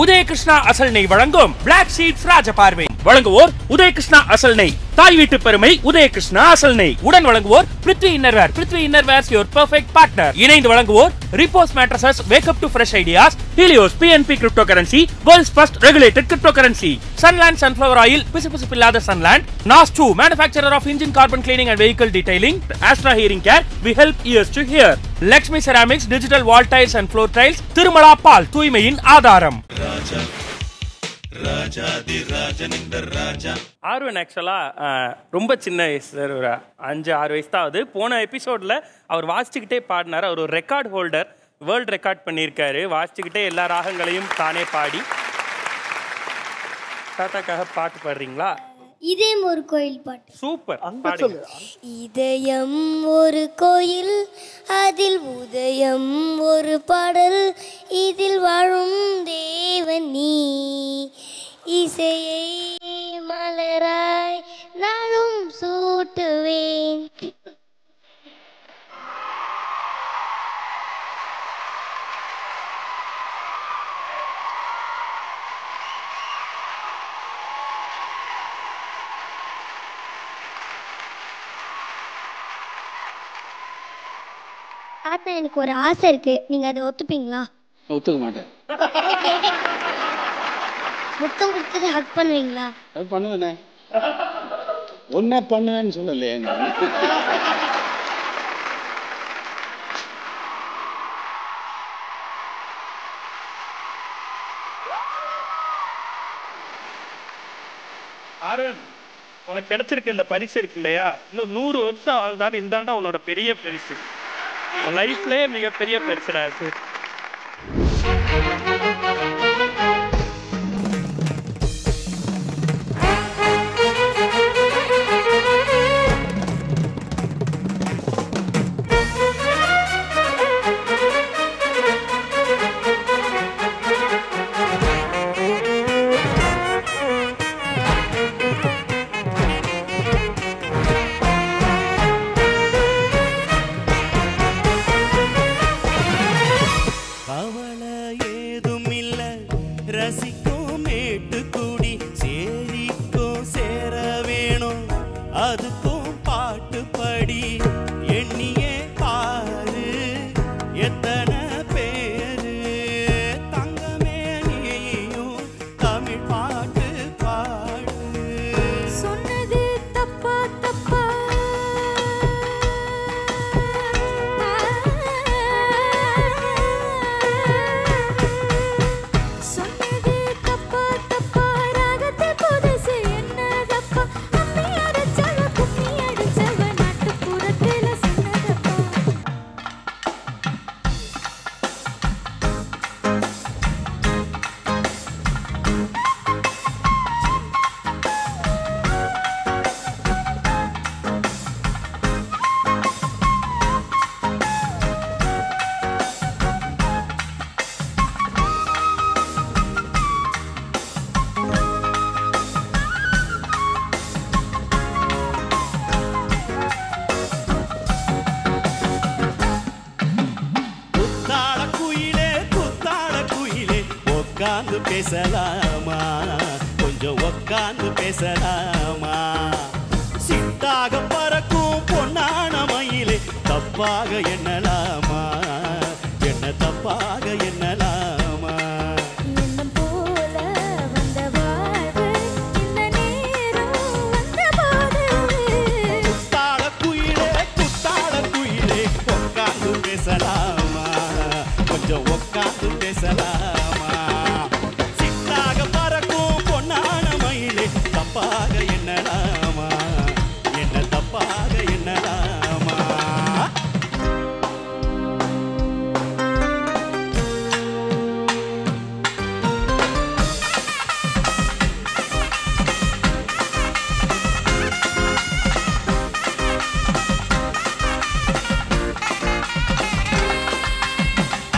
உதயகிருஷ்ணா அசல் நெய் வழங்கும் பிளாக் ஷீப்ஸ் ராஜபார்வை. வழங்குவோர் உதயகிருஷ்ணா அசல் நெய். தாய் வீட்டு பெருமை உதயகிருஷ்ணா அசல் நெய். உடன் வழங்குவோர் Prithvi innerwear. Prithvi innerwears your perfect partner. இணைந்து வழங்குவோர் Repose mattresses. Wake up to fresh ideas. Helios PNP crypto currency, world's first regulated crypto currency. Sunland sunflower oil, பிசுபிசுப்பில்லாத Sunland. NAS2 manufacturer of engine carbon cleaning and vehicle detailing. Astra hearing care, we help ears to hear. Lakshmi ceramics, digital wall tiles and floor tiles. Tirumala பால், தூய்மையின் ஆதாரம். ஆர்வன் ஆக்சுவலா ரொம்ப சின்ன வயசு sir, ஒரு 5-6 வயசு தான் ஆகுது. போன எபிசோட்ல அவர் வாசிச்சுக்கிட்டே பாடினார். அவர் ஒரு ரெக்கார்ட் ஹோல்டர், வேர்ல்ட் ரெக்கார்ட் பண்ணியிருக்காரு. வாசிச்சுக்கிட்டே எல்லா ராகங்களையும் தானே பாடி. தாத்தாக்காக பாட்டு பாடுறீங்களா? இதயம் ஒரு கோயில் பாட்டு. சூப்பர். இதயம் ஒரு கோயில், அதில் உதயம் ஒரு பாடல், இதில் வாழும் தேவன் நீ, இசையை மலராய் நானும் சூட்டுவேன். தாத்தா, எனக்கு ஒரு ஆசை இருக்கு, நீங்க அதை ஒத்துப்பீங்களா? ஒத்துக்க மாட்டேன். முத்தம் கொடுத்துட்டு ஹக் பண்ணுவீங்களா? அது பண்ணுவேனே. ஒன்னா பண்ணுவேன்னு சொல்லலையே. ஆர்வன், உனக்கு கிடைச்சிருக்கு இந்த பரிசு இருக்கு இல்லையா? இன்னும் 100 வருஷம் ஆகுதான்னு இருந்தாண்டா உன்னோட பெரிய பரிசு. உன் லைஃப்லயே மிகப்பெரிய பரிசுடா இருக்கு. பேசலாமா, கொஞ்சம் உக்காந்து பேசலாமா? சிட்டாக பறக்கும் பொன்னான மயிலே, தப்பாக எண்ணலாமா, என்ன தப்பாக எண்ணலாமா? குத்தாள குயிலே, குத்தாள குயிலே, உக்காந்து பேசலாமா, கொஞ்சம் உக்காந்து பேசலாமா? தப்பாக எண்ணலாமா, என்ன தப்பாக எண்ணலாமா?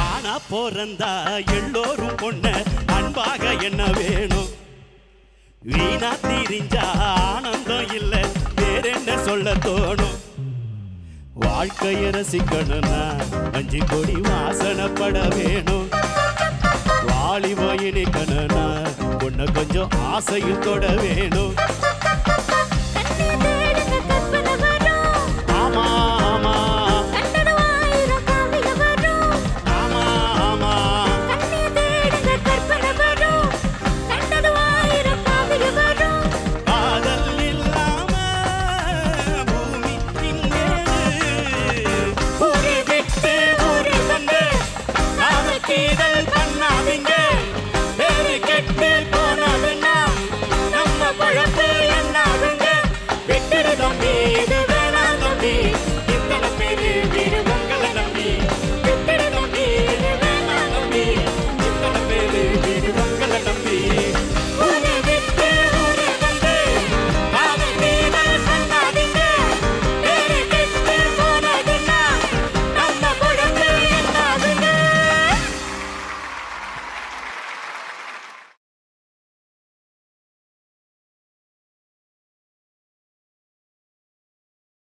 ஆனா பிறந்தா எல்லோரும் பொண்ண அன்பாக என்ன வேணும்? வீணா திரிஞ்சா ஆனந்தம் இல்ல, வேறென்ன சொல்ல தோணும்? வாழ்க்கையை ரசிக்கணும்னா 5 கோடி வாசனைப்பட வேணும். வாலிப இனிக்கணும்னா உன்னை கொஞ்சம் ஆசையில் தொட வேணும்